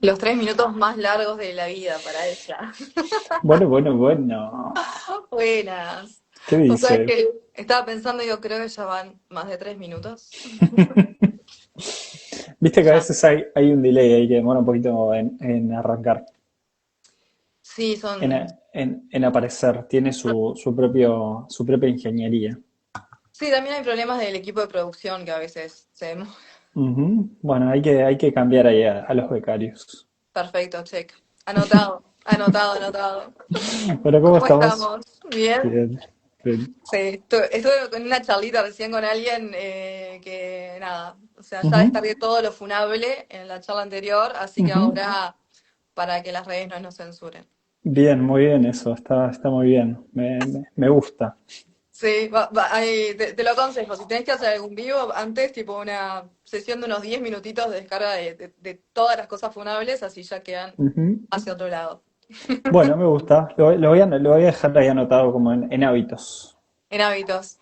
Los 3 minutos más largos de la vida para ella. Bueno, bueno, bueno. Buenas. ¿Qué O sea dice? que estaba pensando, yo creo que ya van más de 3 minutos. Viste que a Ya. veces hay un delay ahí que demora un poquito en arrancar, Sí, son. en aparecer. Tiene su propia ingeniería. Sí, también hay problemas del equipo de producción que a veces se. Ujú. Bueno, hay que cambiar ahí a los becarios. Perfecto, check. Anotado, anotado, anotado. Bueno, ¿cómo ¿Cómo estamos? estamos? ¿Bien? Bien, bien. Sí, estuve con una charlita recién con alguien que nada, o sea, ya Ujú. descargué todo lo funable en la charla anterior, así que Ujú. ahora para que las redes no nos censuren. Bien, muy bien eso, está muy bien. Me gusta. Sí, ahí te lo aconsejo, si tenés que hacer algún vivo, antes tipo una sesión de unos 10 minutitos de descarga de todas las cosas funables, así ya quedan Ujú. hacia otro lado. Bueno, me gusta. Lo voy a dejar ahí anotado como en hábitos. En hábitos.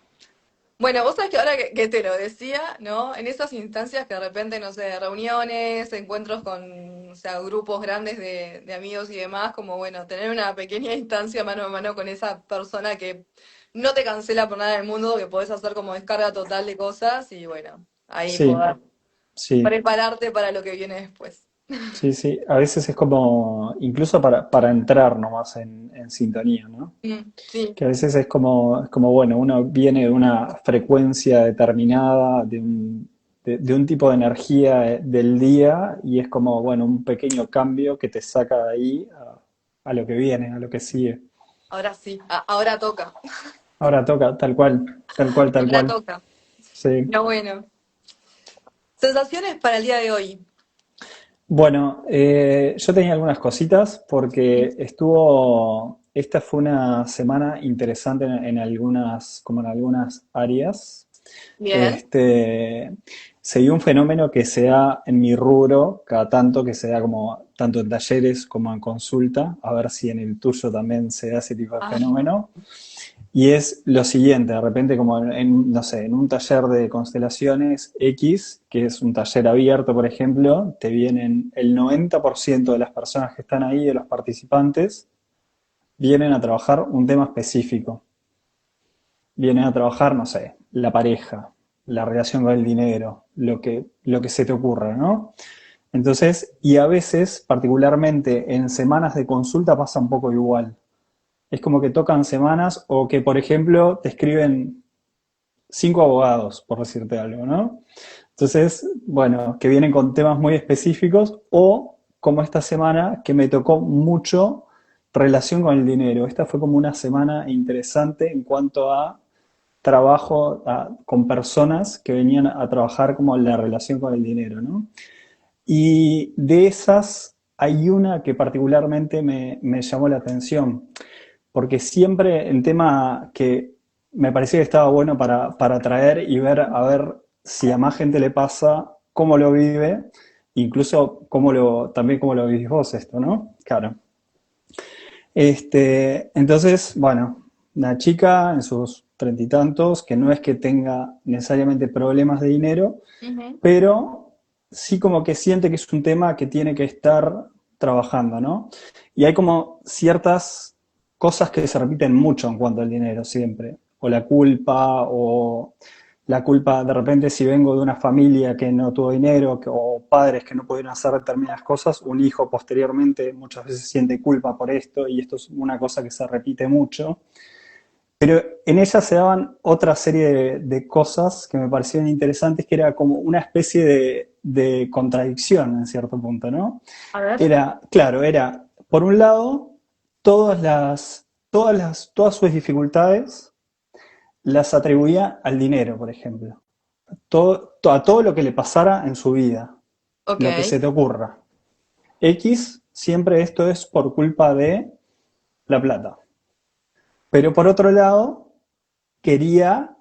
Bueno, vos sabés que ahora que te lo decía, ¿no? En esas instancias que de repente, no sé, reuniones, encuentros con, o sea, grupos grandes de amigos y demás, como bueno, tener una pequeña instancia mano a mano con esa persona que no te cancela por nada del mundo, que podés hacer como descarga total de cosas y bueno, ahí Sí, poder sí. prepararte para lo que viene después. Sí, sí, a veces es como, incluso para entrar nomás en sintonía, ¿no? Sí, Que a veces es como, bueno, uno viene de una frecuencia determinada, de un tipo de energía del día, y es como, bueno, un pequeño cambio que te saca de ahí a lo que viene, a lo que sigue. ahora sí, ahora toca, Ahora toca, tal cual, tal cual, tal ahora cual. toca. Sí. Pero bueno, sensaciones para el día de hoy. Bueno, yo tenía algunas cositas porque esta fue una semana interesante como en algunas áreas. Bien. Este, se dio un fenómeno que se da en mi rubro, cada tanto que se da como tanto en talleres como en consulta, a ver si en el tuyo también se da ese tipo de Ah, fenómeno. Y es lo siguiente, de repente como no sé, en un taller de constelaciones X, que es un taller abierto, por ejemplo, te vienen el 90% de las personas que están ahí, de los participantes, vienen a trabajar un tema específico. Vienen a trabajar, no sé, la pareja, la relación con el dinero, lo que se te ocurra, ¿no? Entonces, y a veces, particularmente en semanas de consulta, pasa un poco igual. Es como que tocan semanas o que, por ejemplo, te escriben 5 abogados, por decirte algo, ¿no? Entonces, bueno, que vienen con temas muy específicos o como esta semana que me tocó mucho relación con el dinero. Esta fue como una semana interesante en cuanto a trabajo con personas que venían a trabajar como la relación con el dinero, ¿no? Y de esas hay una que particularmente me llamó la atención, porque siempre el tema que me parecía que estaba bueno para traer y ver, a ver si a más gente le pasa, cómo lo vive, incluso también cómo lo vivís vos esto, ¿no? Claro. Entonces, bueno, una chica en sus 30 y tantos, que no es que tenga necesariamente problemas de dinero, ujú. pero sí como que siente que es un tema que tiene que estar trabajando, ¿no? Y hay como ciertas cosas que se repiten mucho en cuanto al dinero siempre, o la culpa de repente si vengo de una familia que no tuvo dinero o padres que no pudieron hacer determinadas cosas, un hijo posteriormente muchas veces siente culpa por esto y esto es una cosa que se repite mucho. Pero en ella se daban otra serie de cosas que me parecieron interesantes, que era como una especie de contradicción en cierto punto, ¿no? A ver. Claro, por un lado, todas sus dificultades las atribuía al dinero, por ejemplo. A todo lo que le pasara en su vida, Ok. lo que se te ocurra. X, siempre esto es por culpa de la plata. Pero por otro lado, quería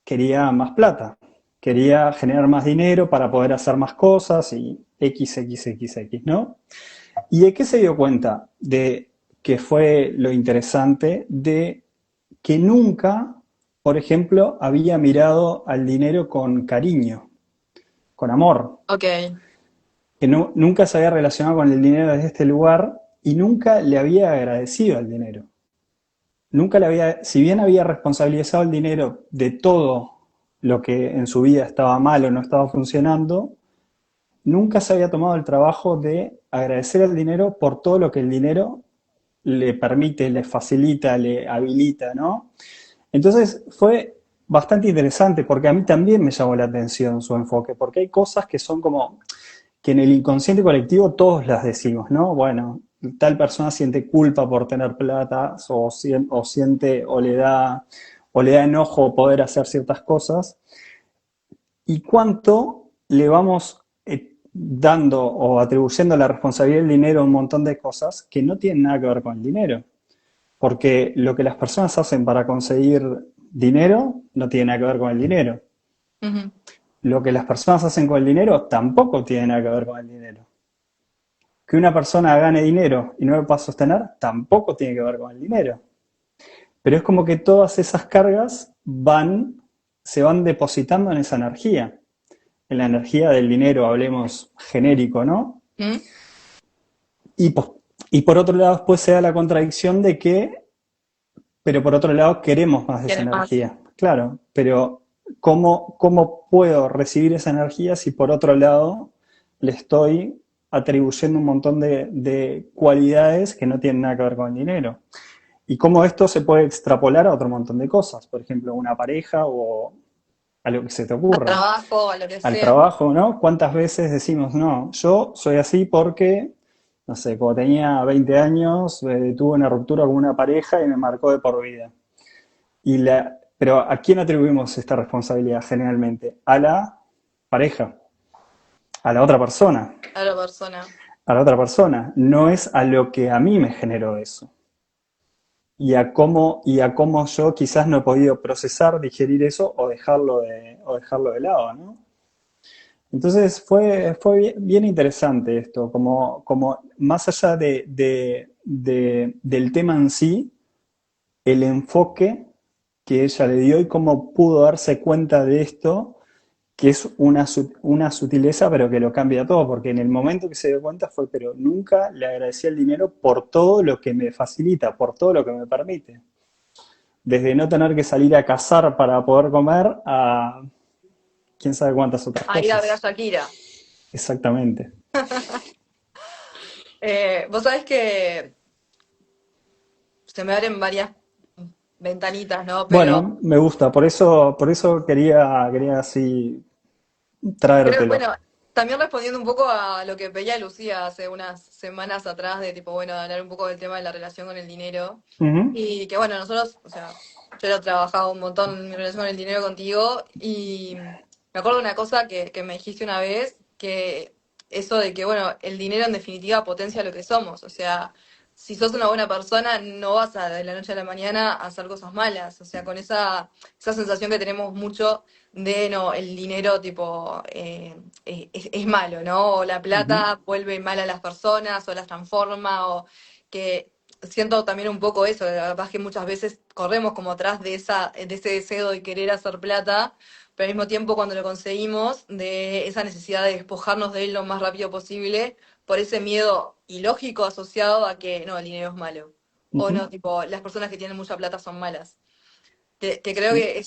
quería más plata, quería generar más dinero para poder hacer más cosas y XXXX, ¿no? ¿Y de qué se dio cuenta? De que fue lo interesante de que nunca, por ejemplo, había mirado al dinero con cariño, con amor. Ok. que nunca se había relacionado con el dinero desde este lugar y nunca le había agradecido al dinero. Nunca le había, si bien había responsabilizado el dinero de todo lo que en su vida estaba mal o no estaba funcionando, nunca se había tomado el trabajo de agradecer al dinero por todo lo que el dinero le permite, le facilita, le habilita, ¿no? Entonces fue bastante interesante porque a mí también me llamó la atención su enfoque, porque hay cosas que son como que en el inconsciente colectivo todos las decimos, ¿no? Bueno, tal persona siente culpa por tener plata o siente o le da enojo poder hacer ciertas cosas. ¿Y cuánto le vamos dando o atribuyendo la responsabilidad del dinero a un montón de cosas que no tienen nada que ver con el dinero? Porque lo que las personas hacen para conseguir dinero no tiene nada que ver con el dinero. Ujú. Lo que las personas hacen con el dinero tampoco tiene nada que ver con el dinero. Que una persona gane dinero y no lo pueda sostener tampoco tiene que ver con el dinero. Pero es como que todas esas cargas se van depositando en esa energía. En la energía del dinero, hablemos genérico, ¿no? ¿Mm? Y, y por otro lado, después se da la contradicción de que, pero por otro lado, queremos más de esa ¿Quieres más? energía. Claro, pero ¿cómo puedo recibir esa energía si por otro lado le estoy atribuyendo un montón de cualidades que no tienen nada que ver con el dinero? Y cómo esto se puede extrapolar a otro montón de cosas, por ejemplo, una pareja o a lo que se te Al ocurra, trabajo, a lo que al sea. trabajo, ¿no? ¿Cuántas veces decimos, no, yo soy así porque, no sé, cuando tenía 20 años tuve una ruptura con una pareja y me marcó de por vida? Pero ¿a quién atribuimos esta responsabilidad generalmente? A la pareja, a la otra persona, A la persona. a la otra persona. No es a lo que a mí me generó eso. Y a cómo yo quizás no he podido procesar, digerir eso o dejarlo de lado, ¿no? Entonces fue bien interesante esto, como más allá del tema en sí, el enfoque que ella le dio y cómo pudo darse cuenta de esto, que es una sutileza, pero que lo cambia todo, porque en el momento que se dio cuenta fue, pero nunca le agradecí el dinero por todo lo que me facilita, por todo lo que me permite. Desde no tener que salir a cazar para poder comer a quién sabe cuántas otras A ir a ver a cosas. Shakira. Exactamente. Vos sabés que se me abren varias ventanitas, ¿no? Pero Bueno, me gusta, por eso quería así creo, traértelo. bueno, también respondiendo un poco a lo que pedía Lucía hace unas semanas atrás, de tipo, bueno, hablar un poco del tema de la relación con el dinero. Ujú. Y que bueno, nosotros, o sea, yo he trabajado un montón en mi relación con el dinero contigo y me acuerdo de una cosa que me dijiste una vez, que eso de que, bueno, el dinero en definitiva potencia lo que somos. O sea, si sos una buena persona, no vas a de la noche a la mañana a hacer cosas malas. O sea, con esa sensación que tenemos mucho de, no, el dinero tipo es malo, ¿no? O la Ujú. plata vuelve mal a las personas o las transforma o que siento también un poco eso, que capaz que muchas veces corremos como atrás de ese deseo de querer hacer plata, pero al mismo tiempo cuando lo conseguimos, de esa necesidad de despojarnos de él lo más rápido posible, por ese miedo ilógico asociado a que no, el dinero es malo. O no, Ujú. tipo, las personas que tienen mucha plata son malas. Que creo Sí, que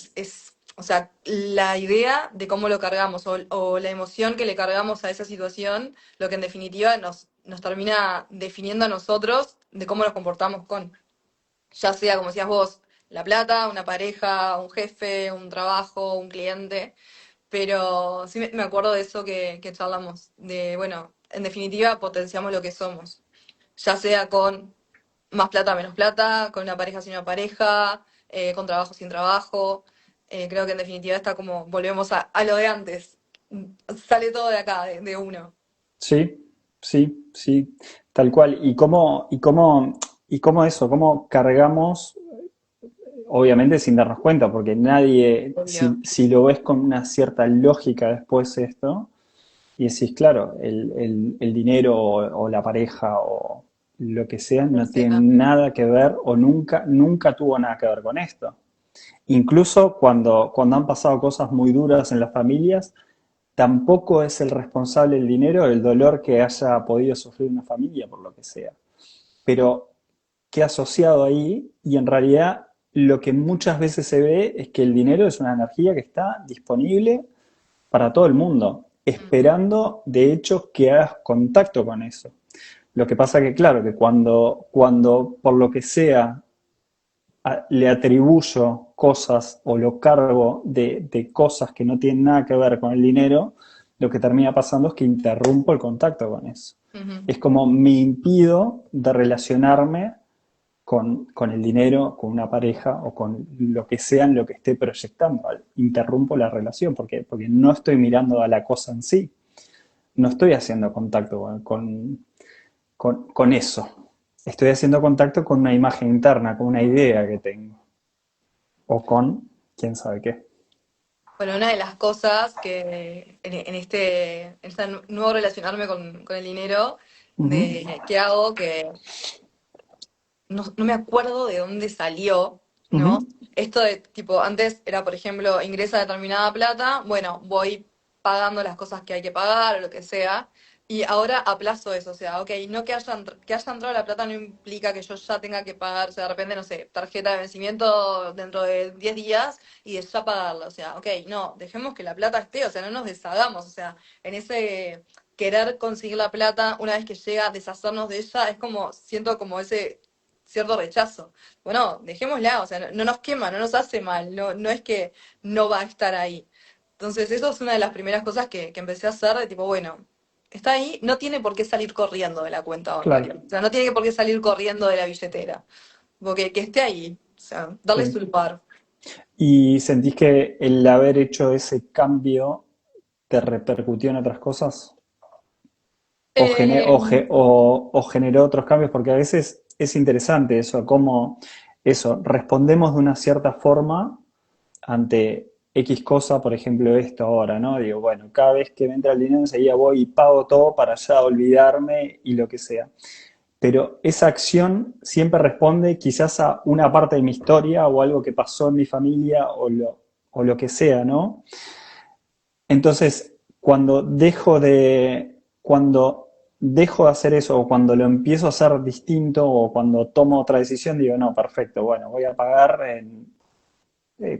o sea, la idea de cómo lo cargamos o la emoción que le cargamos a esa situación, lo que en definitiva nos termina definiendo a nosotros de cómo nos comportamos con, ya sea, como decías vos, la plata, una pareja, un jefe, un trabajo, un cliente. Pero sí me acuerdo de eso que charlamos, de, bueno, en definitiva potenciamos lo que somos, ya sea con más plata, menos plata, con una pareja sin una pareja, con trabajo sin trabajo. Creo que en definitiva está como, volvemos a lo de antes. Sale todo de acá, de uno. sí, sí, sí, tal cual. Y cómo eso, cómo cargamos, obviamente sin darnos cuenta, porque nadie, Obvio. si lo ves con una cierta lógica después esto, y decís, claro, el dinero o la pareja o lo que sea O no tiene sea, nada que ver o nunca tuvo nada que ver con esto. Incluso cuando han pasado cosas muy duras en las familias, tampoco es el responsable el dinero del dolor que haya podido sufrir una familia, por lo que sea. Pero queda asociado ahí y en realidad lo que muchas veces se ve es que el dinero es una energía que está disponible para todo el mundo, Ujú, esperando de hecho que hagas contacto con eso. Lo que pasa que claro, que cuando por lo que sea le atribuyo cosas o lo cargo de cosas que no tienen nada que ver con el dinero, lo que termina pasando es que interrumpo el contacto con eso. ujú. Es como me impido de relacionarme con el dinero, con una pareja o con lo que sea en lo que esté proyectando. Interrumpo la relación porque no estoy mirando a la cosa en sí, no estoy haciendo contacto con eso. Estoy haciendo contacto con una imagen interna, con una idea que tengo o con quién sabe qué. Bueno, una de las cosas que en este nuevo relacionarme con el dinero, Uh -huh, que hago, que no me acuerdo de dónde salió, uh -huh, ¿no? Esto de, tipo, antes era, por ejemplo, ingresa determinada plata, bueno, voy pagando las cosas que hay que pagar o lo que sea, y ahora aplazo eso, o sea, ok, no que haya entrado la plata no implica que yo ya tenga que pagar, o sea, de repente, no sé, tarjeta de vencimiento dentro de 10 días y de ya pagarla, o sea, ok, no, dejemos que la plata esté, o sea, no nos deshagamos, o sea, en ese querer conseguir la plata una vez que llega, deshacernos de ella, es como, siento como ese cierto rechazo. Bueno, dejémosla, o sea, no nos quema, no nos hace mal, no es que no va a estar ahí. Entonces, eso es una de las primeras cosas que empecé a hacer, de tipo, bueno, está ahí, no tiene por qué salir corriendo de la cuenta bancaria. claro, O sea, no tiene por qué salir corriendo de la billetera. Porque que esté ahí, o sea, darle su sí. lugar. ¿Y sentís que el haber hecho ese cambio te repercutió en otras cosas? Eh, O generó otros cambios, porque a veces es interesante eso, cómo eso, respondemos de una cierta forma ante X cosa, por ejemplo esto ahora, ¿no? Digo, bueno, cada vez que me entra el dinero enseguida voy y pago todo para ya olvidarme y lo que sea. Pero esa acción siempre responde quizás a una parte de mi historia o algo que pasó en mi familia o lo que sea, ¿no? Entonces, cuando dejo de hacer eso o cuando lo empiezo a hacer distinto o cuando tomo otra decisión, digo, no, perfecto, bueno, voy a pagar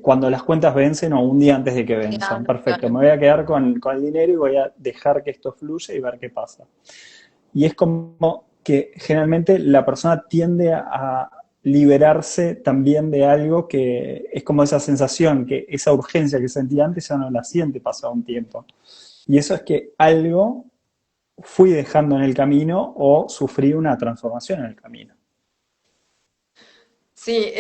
cuando las cuentas vencen o un día antes de que venzan, perfecto, claro. me voy a quedar con el dinero y voy a dejar que esto fluya y ver qué pasa. Y es como que generalmente la persona tiende a liberarse también de algo que es como esa sensación, que esa urgencia que sentía antes ya no la siente pasado un tiempo. Y eso es que algo fui dejando en el camino o sufrí una transformación en el camino. Sí,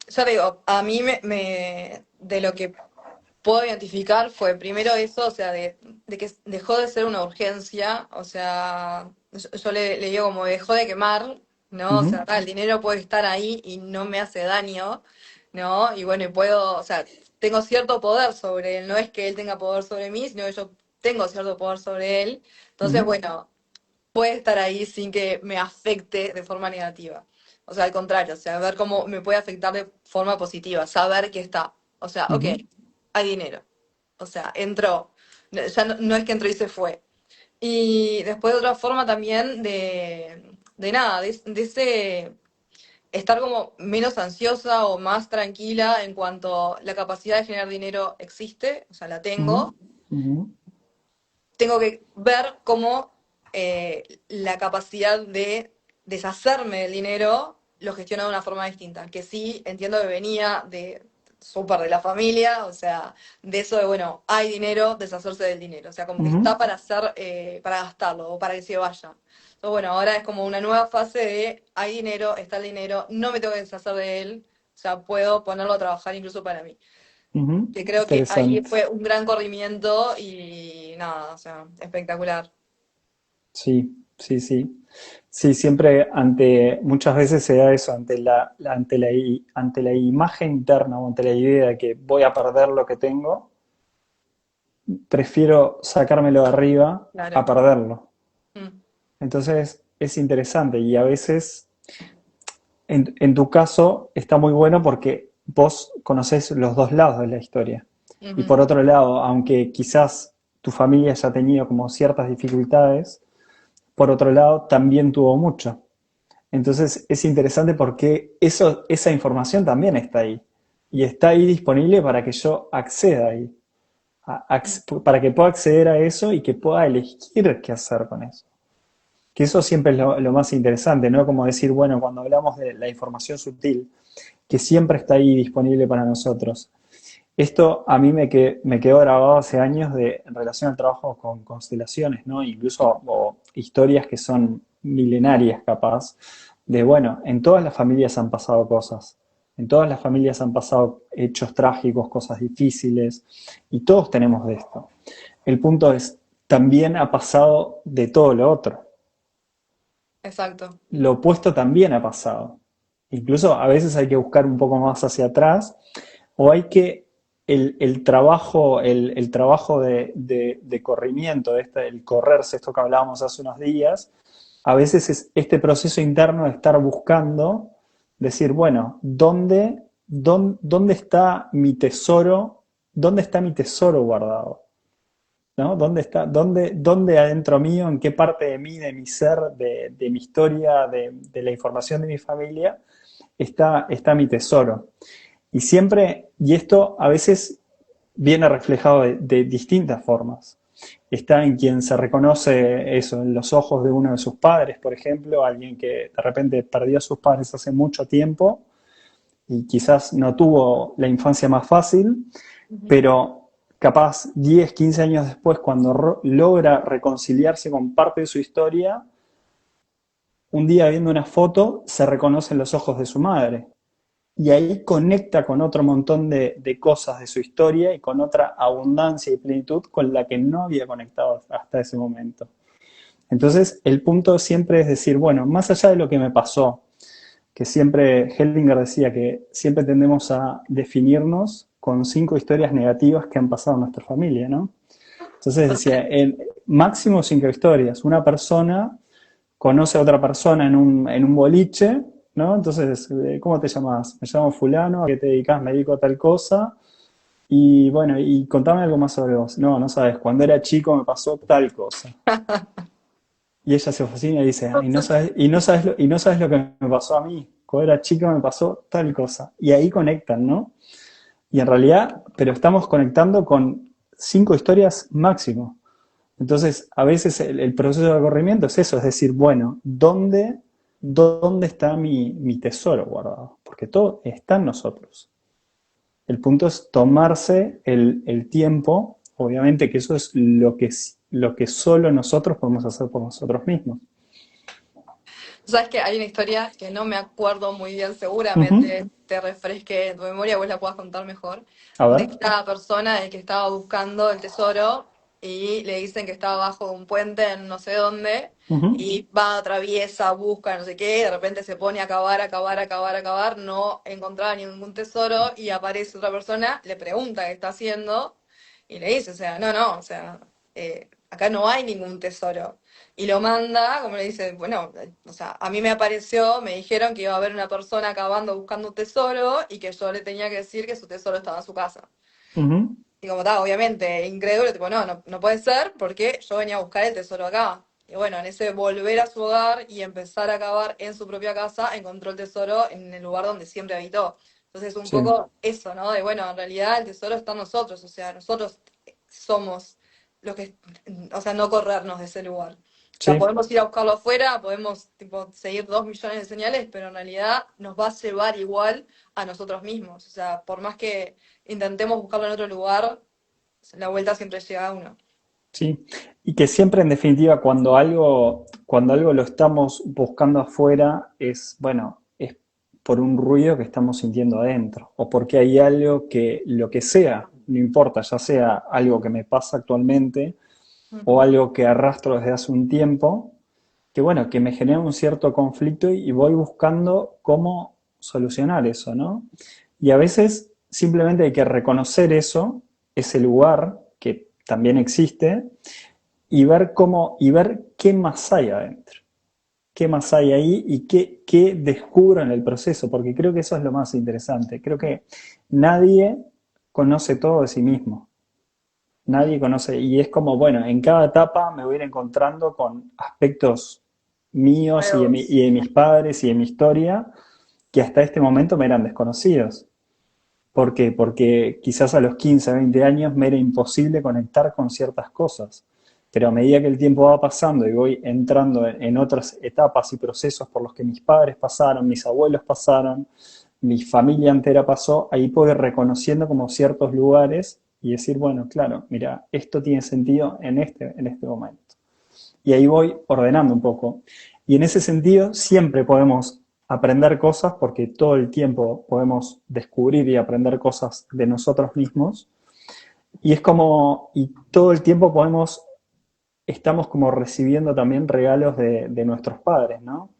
ya te digo, a mí de lo que puedo identificar fue primero eso, o sea, de que dejó de ser una urgencia, o sea, yo le digo como dejó de quemar, Uh ¿no? O sea, -huh, el dinero puede estar ahí y no me hace daño, ¿no? Y bueno, y puedo, o sea, tengo cierto poder sobre él, no es que él tenga poder sobre mí, sino que yo tengo cierto poder sobre él. uh Entonces, -huh, bueno, puede estar ahí sin que me afecte de forma negativa. O sea, al contrario, o sea, ver cómo me puede afectar de forma positiva, saber que está. O sea, uh ok, -huh, hay dinero. O sea, entró. Ya no es que entró y se fue. Y después de otra forma también de nada, de ese estar como menos ansiosa o más tranquila en cuanto la capacidad de generar dinero existe, o sea, la uh -huh, tengo. uh -huh, Tengo que ver cómo la capacidad de deshacerme del dinero lo gestiono de una forma distinta. Que sí, entiendo que venía de súper de la familia, o sea, de eso de, bueno, hay dinero, deshacerse del dinero. O sea, como uh que -huh, está para hacer, para gastarlo o para que se vaya. Entonces, bueno, ahora es como una nueva fase de hay dinero, está el dinero, no me tengo que deshacer de él, o sea, puedo ponerlo a trabajar incluso para mí, uh -huh. que creo que ahí Interesante. fue un gran corrimiento y nada, o sea, espectacular. Sí, sí, sí. Sí, siempre muchas veces se da eso, ante la imagen interna o ante la idea de que voy a perder lo que tengo, prefiero sacármelo de arriba a Claro. perderlo. Mm, Entonces es interesante y a veces, en tu caso, está muy bueno porque vos conocés los dos lados de la historia. Y ujú, por otro lado, aunque quizás tu familia ya ha tenido como ciertas dificultades, por otro lado, también tuvo mucho. Entonces es interesante porque esa información también está ahí. Y está ahí disponible para que yo acceda ahí. Para que pueda acceder a eso y que pueda elegir qué hacer con eso. Que eso siempre es lo más interesante, ¿no? Como decir, bueno, cuando hablamos de la información sutil, que siempre está ahí disponible para nosotros. Esto a mí me quedó grabado hace años en relación al trabajo con constelaciones, ¿no? Incluso o historias que son milenarias capaz, de bueno, en todas las familias han pasado cosas, en todas las familias han pasado hechos trágicos, cosas difíciles, y todos tenemos de esto. El punto es, también ha pasado de todo lo otro. Exacto. Lo opuesto también ha pasado. Incluso a veces hay que buscar un poco más hacia atrás o hay que el trabajo de corrimiento, el correrse, esto que hablábamos hace unos días, a veces es este proceso interno de estar buscando, decir, bueno, ¿dónde está mi tesoro? ¿Dónde está mi tesoro guardado? ¿No? ¿Dónde adentro mío, en qué parte de mí, de mi ser, de mi historia, de la información de mi familia, está mi tesoro? Y siempre, y esto a veces viene reflejado de distintas formas. Está en quien se reconoce eso, en los ojos de uno de sus padres, por ejemplo, alguien que de repente perdió a sus padres hace mucho tiempo y quizás no tuvo la infancia más fácil, Ujú. pero capaz 10, 15 años después, cuando logra reconciliarse con parte de su historia, un día viendo una foto, se reconoce en los ojos de su madre. Y ahí conecta con otro montón de cosas de su historia y con otra abundancia y plenitud con la que no había conectado hasta ese momento. Entonces, el punto siempre es decir, bueno, más allá de lo que me pasó, que siempre Hellinger decía que siempre tendemos a definirnos con 5 historias negativas que han pasado en nuestra familia, ¿no? Entonces decía, en máximo 5 historias. Una persona conoce a otra persona en un boliche, ¿no? Entonces, ¿cómo te llamas? Me llamo fulano, ¿a qué te dedicas? Me dedico a tal cosa. Y bueno, y contame algo más sobre vos. No, no sabes, cuando era chico me pasó tal cosa. Y ella se fascina y dice, "Ay, y no sabes lo que me pasó a mí. Cuando era chica me pasó tal cosa." Y ahí conectan, ¿no? Y en realidad, pero estamos conectando con 5 historias máximo. Entonces, a veces el proceso de corrimiento es eso, es decir, bueno, ¿dónde está mi tesoro guardado? Porque todo está en nosotros. El punto es tomarse el tiempo, obviamente que eso es lo que solo nosotros podemos hacer por nosotros mismos. Sabes que hay una historia que no me acuerdo muy bien, Ujú. seguramente te refresque en tu memoria, vos la puedas contar mejor, A de ver. esta persona de que estaba buscando el tesoro y le dicen que estaba abajo de un puente en no sé dónde Ujú. y va, atraviesa, busca, no sé qué, y de repente se pone a cavar, a cavar, a cavar, a cavar, no encontraba ningún tesoro y aparece otra persona, le pregunta qué está haciendo y le dice, o sea, no, no, o sea, acá no hay ningún tesoro. Y lo manda, como le dice, bueno, o sea, a mí me apareció, me dijeron que iba a haber una persona cavando buscando un tesoro y que yo le tenía que decir que su tesoro estaba en su casa. Ujú. Y como estaba, obviamente, incrédulo, tipo, no, no, no puede ser porque yo venía a buscar el tesoro acá. Y bueno, en ese volver a su hogar y empezar a cavar en su propia casa, encontró el tesoro en el lugar donde siempre habitó. Entonces, un Sí, poco eso, ¿no? De bueno, en realidad el tesoro está en nosotros, o sea, nosotros somos los que, o sea, no corrernos de ese lugar. O sea, sí. podemos ir a buscarlo afuera, podemos tipo, seguir 2 millones de señales, pero en realidad nos va a llevar igual a nosotros mismos. O sea, por más que intentemos buscarlo en otro lugar, la vuelta siempre llega a uno. Sí, y que siempre en definitiva cuando algo lo estamos buscando afuera es, bueno, es por un ruido que estamos sintiendo adentro, o porque hay algo que, lo que sea, no importa, ya sea algo que me pasa actualmente o Ujú. algo que arrastro desde hace un tiempo, que bueno, que me genera un cierto conflicto y voy buscando cómo solucionar eso, ¿no? Y a veces simplemente hay que reconocer eso, ese lugar que también existe, y ver qué más hay adentro, qué más hay ahí y qué descubro en el proceso, porque creo que eso es lo más interesante. Creo que nadie conoce todo de sí mismo. Nadie conoce, y es como, bueno, en cada etapa me voy a ir encontrando con aspectos míos Nuevos. y de mis padres y de mi historia que hasta este momento me eran desconocidos. ¿Por qué? Porque quizás a los 15, 20 años me era imposible conectar con ciertas cosas. Pero a medida que el tiempo va pasando y voy entrando en otras etapas y procesos por los que mis padres pasaron, mis abuelos pasaron, mi familia entera pasó, ahí puedo ir reconociendo como ciertos lugares y decir, bueno, claro, mira, esto tiene sentido en este momento. Y ahí voy ordenando un poco. Y en ese sentido siempre podemos aprender cosas porque todo el tiempo podemos descubrir y aprender cosas de nosotros mismos. Y es como, y todo el tiempo estamos como recibiendo también regalos de nuestros padres, ¿no?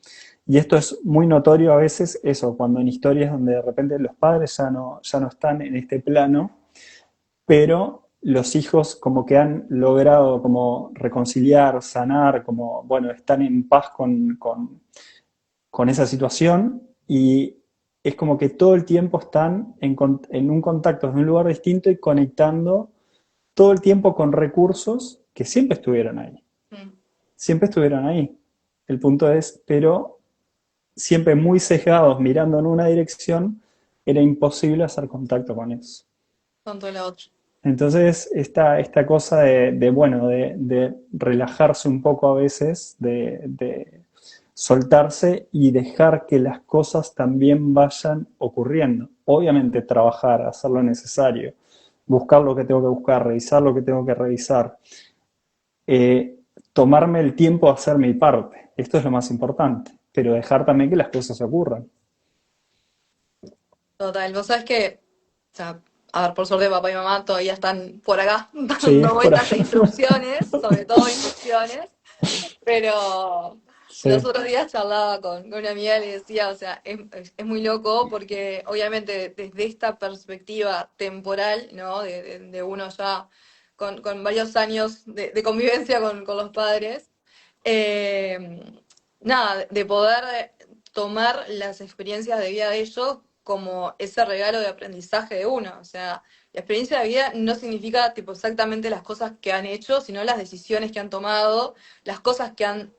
Y esto es muy notorio a veces, eso, cuando en historias donde de repente los padres ya no están en este plano, pero los hijos como que han logrado como reconciliar, sanar, como, bueno, están en paz con esa situación y es como que todo el tiempo están en un contacto de un lugar distinto y conectando todo el tiempo con recursos que Mm. siempre estuvieron ahí. El punto es, pero siempre muy sesgados, mirando en una dirección, era imposible hacer contacto con eso. Con todo lo otro. Entonces, esta cosa bueno, de relajarse un poco a veces, de soltarse y dejar que las cosas también vayan ocurriendo. Obviamente trabajar, hacer lo necesario, buscar lo que tengo que buscar, revisar lo que tengo que revisar, eh, tomarme el tiempo de hacer mi parte. Esto es lo más importante, pero dejar también que las cosas ocurran. Total. Vos sabés que, o sea, a ver, por suerte papá y mamá todavía están por acá Sí, dando por vueltas e ahí. instrucciones, sobre todo instrucciones, pero los Sí, otros días charlaba con una amiga y le decía, o sea, es muy loco porque obviamente desde esta perspectiva temporal, ¿no? De uno ya con varios años de convivencia con los padres, eh, nada, de poder tomar las experiencias de vida de ellos como ese regalo de aprendizaje de uno. O sea, la experiencia de vida no significa tipo exactamente las cosas que han hecho, sino las decisiones que han tomado, las cosas que han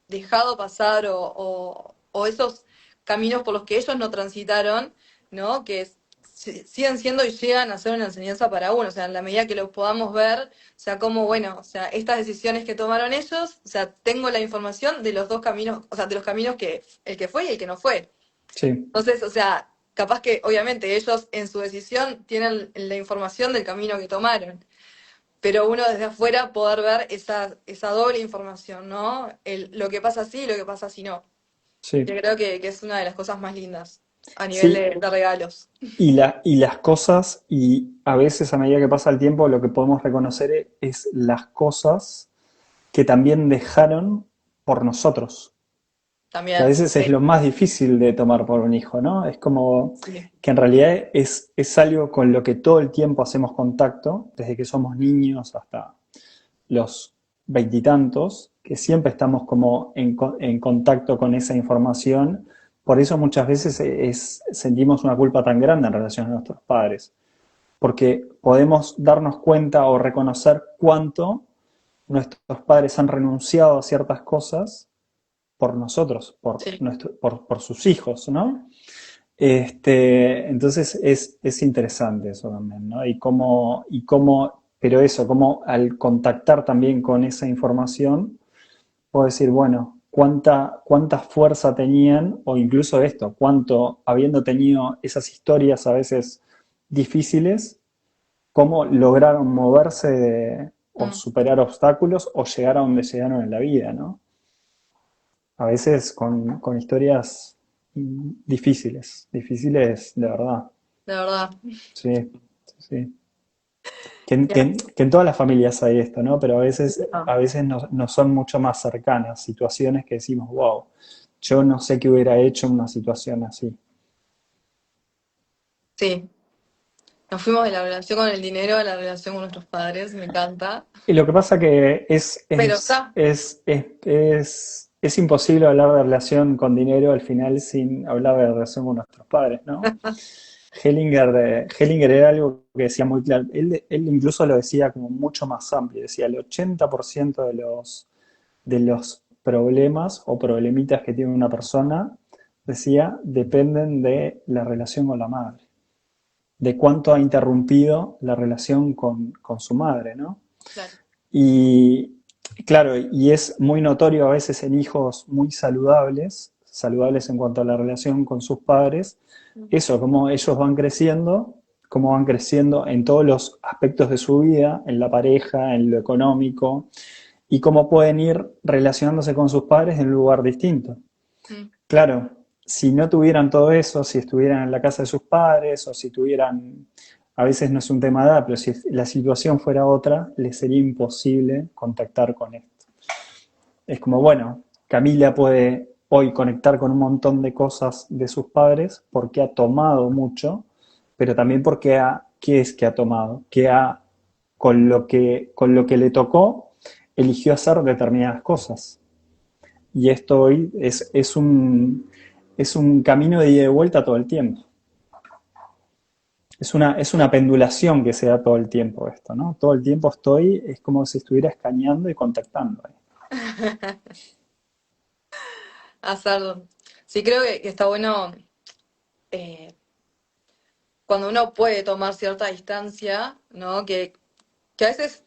dejado pasar o esos caminos por los que ellos no transitaron, ¿no? Que siguen siendo y llegan a ser una enseñanza para uno, o sea, en la medida que lo podamos ver, o sea, como, bueno, o sea, estas decisiones que tomaron ellos, o sea, tengo la información de los dos caminos, o sea, de los caminos que, el que fue y el que no fue. sí, Entonces, o sea, capaz que obviamente ellos en su decisión tienen la información del camino que tomaron, pero uno desde afuera poder ver esa doble información, ¿no? Lo que pasa sí y lo que pasa si no. sí. Yo creo que es una de las cosas más lindas a nivel Sí, de regalos. y las cosas, y a veces a medida que pasa el tiempo, lo que podemos reconocer es las cosas que también dejaron por nosotros, que a También, veces es sí, lo más difícil de tomar por un hijo, ¿no? Es como sí. que en realidad es algo con lo que todo el tiempo hacemos contacto, desde que somos niños hasta los veintitantos, que siempre estamos como en contacto con esa información. Por eso muchas veces sentimos una culpa tan grande en relación a nuestros padres, porque podemos darnos cuenta o reconocer cuánto nuestros padres han renunciado a ciertas cosas por nosotros, Sí. por sus hijos, ¿no? Entonces es interesante eso también, ¿no? Pero eso, como al contactar también con esa información, puedo decir, bueno, cuánta fuerza tenían, o incluso esto, cuánto, habiendo tenido esas historias a veces difíciles, cómo lograron moverse o Mm. superar obstáculos o llegar a donde llegaron en la vida, ¿no? A veces con historias difíciles de verdad. De verdad. Sí, sí. Que en todas las familias hay esto, ¿no? Pero Ya. a veces no son mucho más cercanas, situaciones que decimos, wow, yo no sé qué hubiera hecho en una situación así. Sí. Nos fuimos de la relación con el dinero a la relación con nuestros padres, me encanta. Y lo que pasa que Pero está. es imposible hablar de relación con dinero al final sin hablar de relación con nuestros padres, ¿no? Hellinger era algo que decía muy claro. Él incluso lo decía como mucho más amplio. Decía el 80% de los problemas o problemitas que tiene una persona, decía, dependen de la relación con la madre. De cuánto ha interrumpido la relación con su madre, ¿no? Claro. Y claro, y es muy notorio a veces en hijos muy saludables, saludables en cuanto a la relación con sus padres, eso, cómo ellos van creciendo, cómo van creciendo en todos los aspectos de su vida, en la pareja, en lo económico, y cómo pueden ir relacionándose con sus padres en un lugar distinto. Mm. Claro, si no tuvieran todo eso, si estuvieran en la casa de sus padres o si tuvieran, a veces no es un tema de edad, pero si la situación fuera otra, les sería imposible contactar con esto. Es como, bueno, Camila puede hoy conectar con un montón de cosas de sus padres porque ha tomado mucho, pero también porque ¿qué es que ha tomado? Que ha, con lo que le tocó, eligió hacer determinadas cosas. Y esto hoy es un camino de ida y vuelta todo el tiempo. Es una pendulación que se da todo el tiempo esto, ¿no? Todo el tiempo estoy, es como si estuviera escaneando y contactando. Hacerlo. Sí, creo que está bueno eh, cuando uno puede tomar cierta distancia, ¿no? Que a veces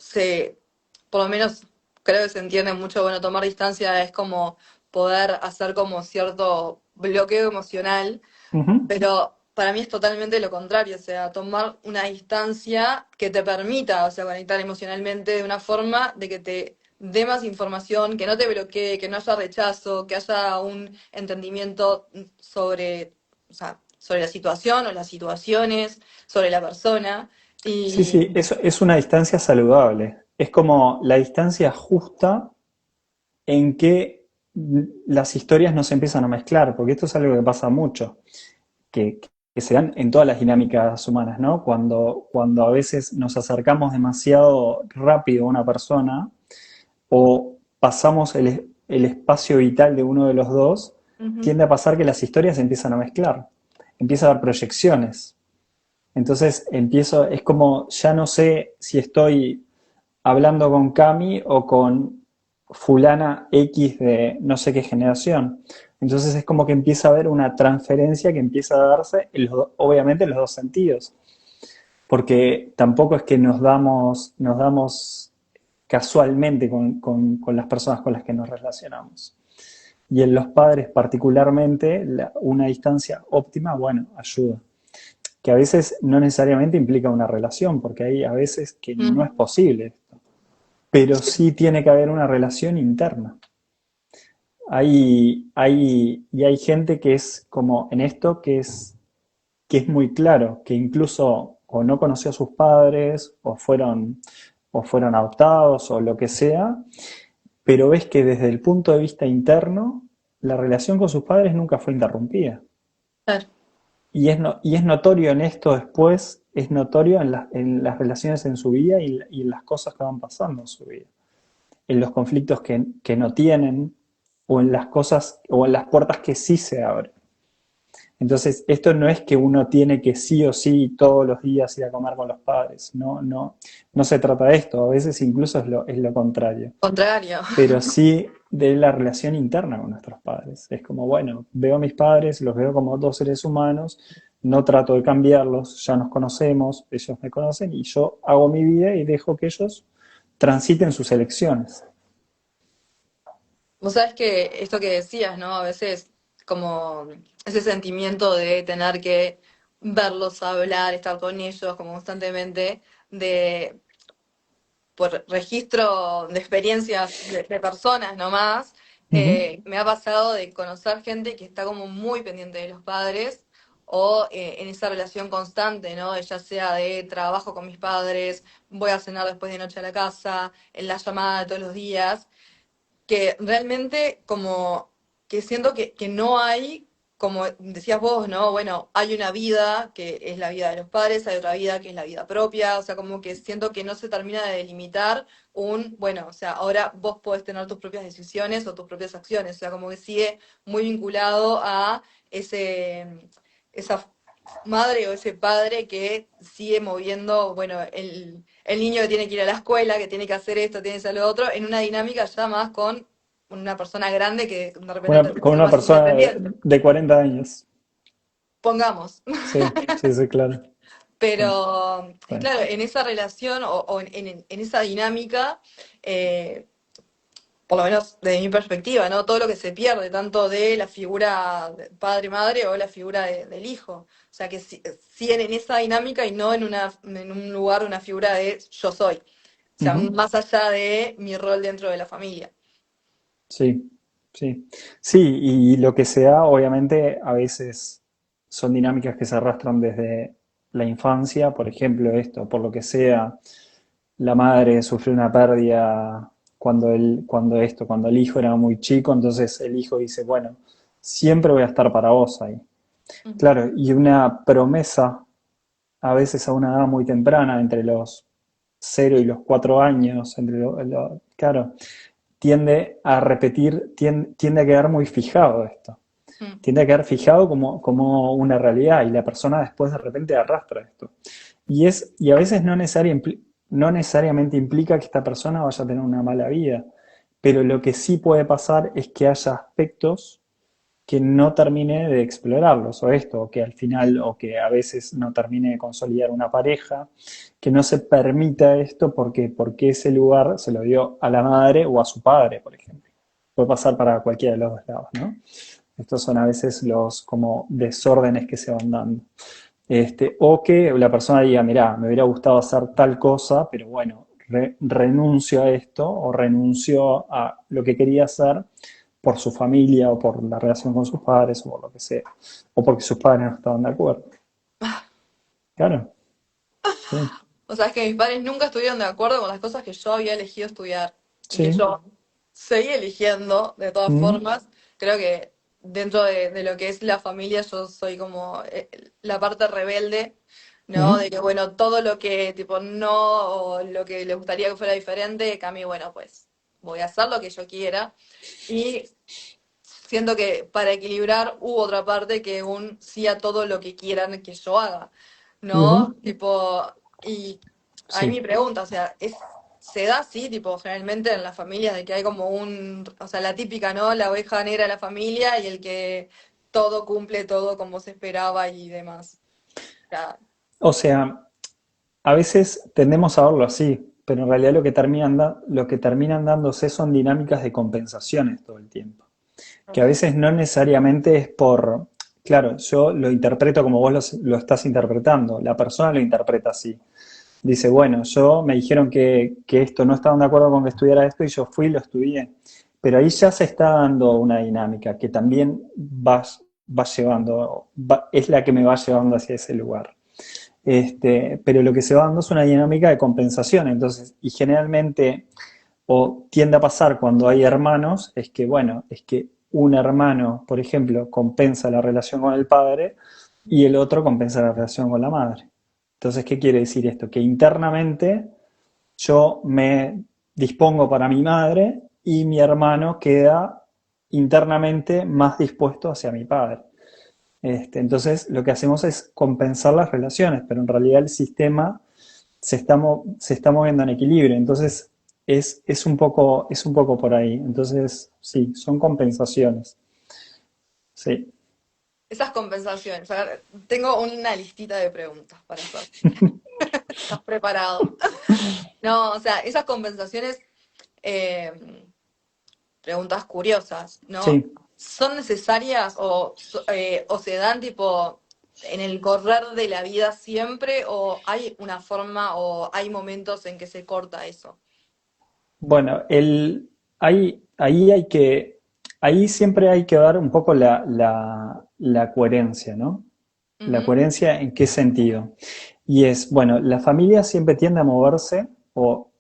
por lo menos creo que se entiende mucho, bueno, tomar distancia es como poder hacer como cierto bloqueo emocional, Uh -huh. pero para mí es totalmente lo contrario, o sea, tomar una distancia que te permita, o sea, conectar emocionalmente de una forma de que te dé más información, que no te bloquee, que no haya rechazo, que haya un entendimiento sobre, o sea, sobre la situación o las situaciones, sobre la persona. Sí, Y sí, eso es una distancia saludable. Es como la distancia justa en que las historias no se empiezan a mezclar, porque esto es algo que pasa mucho, que, que se dan en todas las dinámicas humanas, ¿no? Cuando a veces nos acercamos demasiado rápido a una persona o pasamos el espacio vital de uno de los dos, ujú, tiende a pasar que las historias se empiezan a mezclar, empieza a haber proyecciones. Entonces es como, ya no sé si estoy hablando con Cami o con fulana X de no sé qué generación. Entonces es como que empieza a haber una transferencia que empieza a darse, obviamente, en los dos sentidos. Porque tampoco es que nos damos casualmente con las personas con las que nos relacionamos. Y en los padres particularmente, una distancia óptima, bueno, ayuda. Que a veces no necesariamente implica una relación, porque hay a veces que no es ujú. posible, pero sí tiene que haber una relación interna. Y hay gente que es como en esto que es muy claro, que incluso o no conoció a sus padres o fueron adoptados o lo que sea, pero ves que desde el punto de vista interno la relación con sus padres nunca fue interrumpida. Claro. Y es notorio en esto después, es notorio en las relaciones en su vida y en las cosas que van pasando en su vida. En los conflictos que no tienen o en las cosas o en las puertas que sí se abren. Entonces, esto no es que uno tiene que sí o sí todos los días ir a comer con los padres, no se trata de esto, a veces incluso es lo contrario, Contrario. pero sí de la relación interna con nuestros padres. Es como, bueno, veo a mis padres, los veo como dos seres humanos, no trato de cambiarlos, ya nos conocemos, ellos me conocen y yo hago mi vida y dejo que ellos transiten sus elecciones. Vos sabés que esto que decías, ¿no? A veces como ese sentimiento de tener que verlos hablar, estar con ellos como constantemente, de por registro de experiencias de personas nomás, Uh -huh. me ha pasado de conocer gente que está como muy pendiente de los padres o en esa relación constante, ¿no? Ya sea de trabajo con mis padres, voy a cenar después de noche a la casa, en la llamada de todos los días que realmente como que siento que no hay, como decías vos, ¿no? Bueno, hay una vida que es la vida de los padres, hay otra vida que es la vida propia, o sea, como que siento que no se termina de delimitar bueno, o sea, ahora vos podés tener tus propias decisiones o tus propias acciones, o sea, como que sigue muy vinculado a ese, esa madre o ese padre que sigue moviendo, bueno, el niño que tiene que ir a la escuela, que tiene que hacer esto, tiene que hacer lo otro, en una dinámica ya más con una persona grande que de repente termina Con siendo una más persona independiente. de 40 años. Pongamos. Sí, sí, sí, claro. Sí, Pero, sí. claro, en esa relación o en esa dinámica, eh, por lo menos desde mi perspectiva, ¿no? Todo lo que se pierde, tanto de la figura de padre-madre o la figura del hijo. O sea, que siguen en esa dinámica y no en un lugar, una figura de yo soy. O sea, Ujú. más allá de mi rol dentro de la familia. Sí, sí. Sí, y lo que se da, obviamente, a veces son dinámicas que se arrastran desde la infancia, por ejemplo, esto, por lo que sea, la madre sufrió una pérdida cuando el hijo era muy chico, entonces el hijo dice, bueno, siempre voy a estar para vos ahí. Ujú. Claro, y una promesa, a veces a una edad muy temprana, entre los 0 y los 4 años, claro, tiende a repetir, tiende a quedar muy fijado esto. Mm. Tiende a quedar fijado como una realidad y la persona después de repente arrastra esto. Y a veces no necesariamente implica que esta persona vaya a tener una mala vida, pero lo que sí puede pasar es que haya aspectos que no termine de explorarlos, o esto, o que al final, o que a veces no termine de consolidar una pareja, que no se permita esto porque ese lugar se lo dio a la madre o a su padre, por ejemplo. Puede pasar para cualquiera de los dos lados, ¿no? Estos son a veces los como desórdenes que se van dando. O que la persona diga, mirá, me hubiera gustado hacer tal cosa, pero bueno, renuncio a esto o renuncio a lo que quería hacer por su familia o por la relación con sus padres o por lo que sea, o porque sus padres no estaban de acuerdo. Claro, sí, O sea, es que mis padres nunca estuvieron de acuerdo con las cosas que yo había elegido estudiar y que sí, yo seguí eligiendo de todas mm, formas. Creo que dentro de lo que es la familia yo soy como la parte rebelde, ¿no? mm, De que, bueno, todo lo que tipo no o lo que le gustaría que fuera diferente, que a mí, bueno, pues voy a hacer lo que yo quiera. Y siento que para equilibrar hubo otra parte que un sí a todo lo que quieran que yo haga, ¿no? mm, Tipo, y ahí mi sí. pregunta, o sea, se da así, tipo, generalmente en las familias de que hay como o sea, la típica, ¿no? La oveja negra de la familia y el que todo cumple todo como se esperaba y demás. O sea, O sea, a veces tendemos a verlo así, pero en realidad lo que terminan dándose son dinámicas de compensaciones todo el tiempo. Que a ujú. veces no necesariamente es por, claro, yo lo interpreto como vos lo estás interpretando, la persona lo interpreta así. Dice, bueno, yo me dijeron que esto no estaban de acuerdo con que estudiara esto y yo fui y lo estudié. Pero ahí ya se está dando una dinámica que también va llevando, es la que me va llevando hacia ese lugar. Pero lo que se va dando es una dinámica de compensación. Entonces, y generalmente, o tiende a pasar cuando hay hermanos, es que, bueno, es que un hermano, por ejemplo, compensa la relación con el padre y el otro compensa la relación con la madre. Entonces, ¿qué quiere decir esto? Que internamente yo me dispongo para mi madre y mi hermano queda internamente más dispuesto hacia mi padre. Entonces, lo que hacemos es compensar las relaciones, pero en realidad el sistema se está moviendo en equilibrio. Entonces, es un poco por ahí. Entonces, sí, son compensaciones. Sí. Esas compensaciones. A ver, tengo una listita de preguntas para hacer. ¿Estás preparado? No, o sea, esas compensaciones eh, preguntas curiosas, ¿no? Sí. ¿Son necesarias o se dan tipo en el correr de la vida siempre o hay una forma o hay momentos en que se corta eso? Bueno, ahí ahí siempre hay que dar un poco la coherencia, ¿no? La Ujú. coherencia en qué sentido. Y es, bueno, la familia siempre tiende a moverse o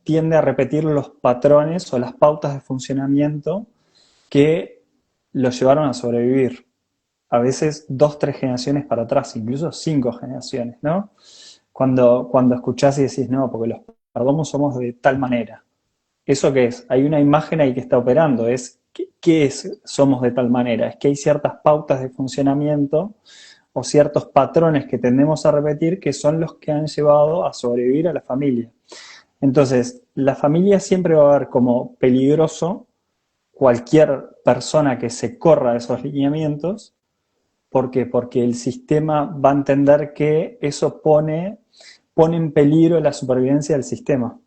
tiende a repetir los patrones o las pautas de funcionamiento que los llevaron a sobrevivir. A veces 2, 3 generaciones para atrás, incluso 5 generaciones, ¿no? Cuando escuchás y decís, no, porque los perdomos somos de tal manera. ¿Eso qué es? Hay una imagen ahí que está operando. ¿Qué es somos de tal manera? Es que hay ciertas pautas de funcionamiento o ciertos patrones que tendemos a repetir que son los que han llevado a sobrevivir a la familia. Entonces, la familia siempre va a ver como peligroso cualquier persona que se corra de esos lineamientos. ¿Por qué? Porque el sistema va a entender que eso pone en peligro la supervivencia del sistema.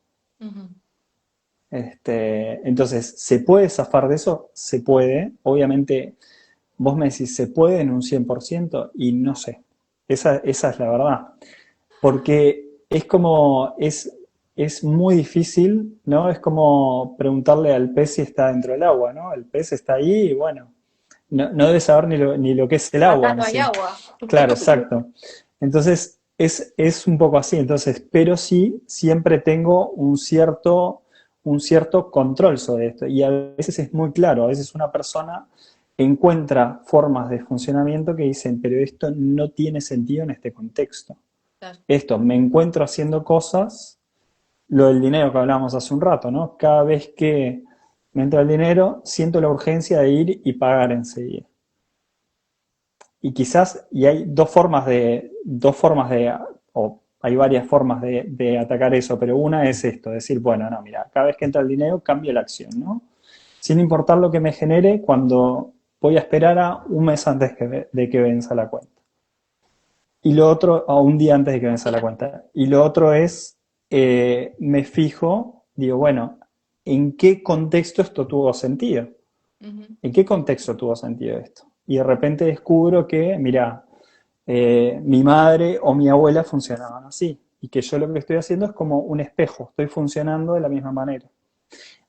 Ujú. Entonces, ¿se puede zafar de eso? Se puede. Obviamente, vos me decís, ¿se puede en un 100%? Y no sé. Esa es la verdad. Porque es muy difícil, ¿no? Es como preguntarle al pez si está dentro del agua, ¿no? El pez está ahí y bueno, no debe saber ni lo que es el agua Acá en no hay sí. agua. Claro, exacto. Entonces, es un poco así. Entonces, pero sí, siempre tengo un cierto control sobre esto. Y a veces es muy claro, a veces una persona encuentra formas de funcionamiento que dicen, pero esto no tiene sentido en este contexto. Claro. Esto, me encuentro haciendo cosas, lo del dinero que hablábamos hace un rato, ¿no? Cada vez que me entra el dinero, siento la urgencia de ir y pagar enseguida. Y quizás, y hay o hay varias formas de atacar eso, pero una es esto, decir, bueno, no, mira, cada vez que entra el dinero cambio la acción, ¿no? Sin importar lo que me genere cuando voy a esperar a un mes antes de que venza la cuenta. Y lo otro, o un día antes de que venza la cuenta. Y lo otro es, me fijo, digo, bueno, ¿en qué contexto esto tuvo sentido? Ujú. ¿En qué contexto tuvo sentido esto? Y de repente descubro que, mira, mi madre o mi abuela funcionaban así. Y que yo lo que estoy haciendo es como un espejo, estoy funcionando de la misma manera.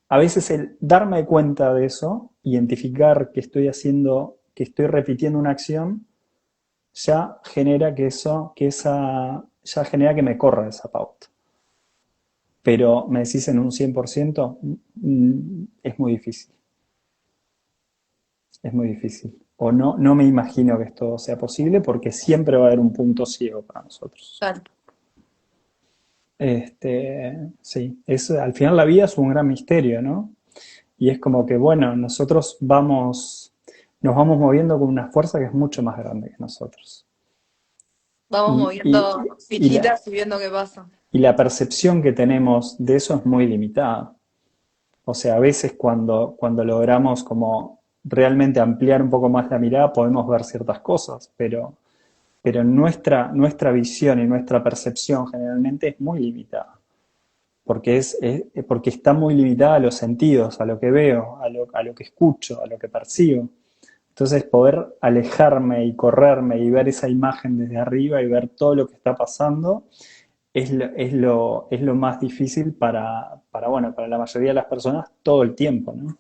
A veces el darme cuenta de eso, identificar que estoy haciendo, que estoy repitiendo una acción, ya genera ya genera que me corra esa pauta. Pero me decís en un 100%, es muy difícil. Es muy difícil. O no me imagino que esto sea posible porque siempre va a haber un punto ciego para nosotros. Claro. Sí, al final la vida es un gran misterio, ¿no? Y es como que, bueno, nos vamos moviendo con una fuerza que es mucho más grande que nosotros. Vamos Y, moviendo y- y la, fichitas y viendo qué pasa. y la percepción que tenemos de eso es muy limitada. O sea, a veces cuando logramos como realmente ampliar un poco más la mirada podemos ver ciertas cosas, pero nuestra visión y nuestra percepción generalmente es muy limitada, porque está muy limitada a los sentidos, a lo que veo, a lo que escucho, a lo que percibo. Entonces poder alejarme y correrme y ver esa imagen desde arriba y ver todo lo que está pasando es lo más difícil bueno, para la mayoría de las personas todo el tiempo, ¿no?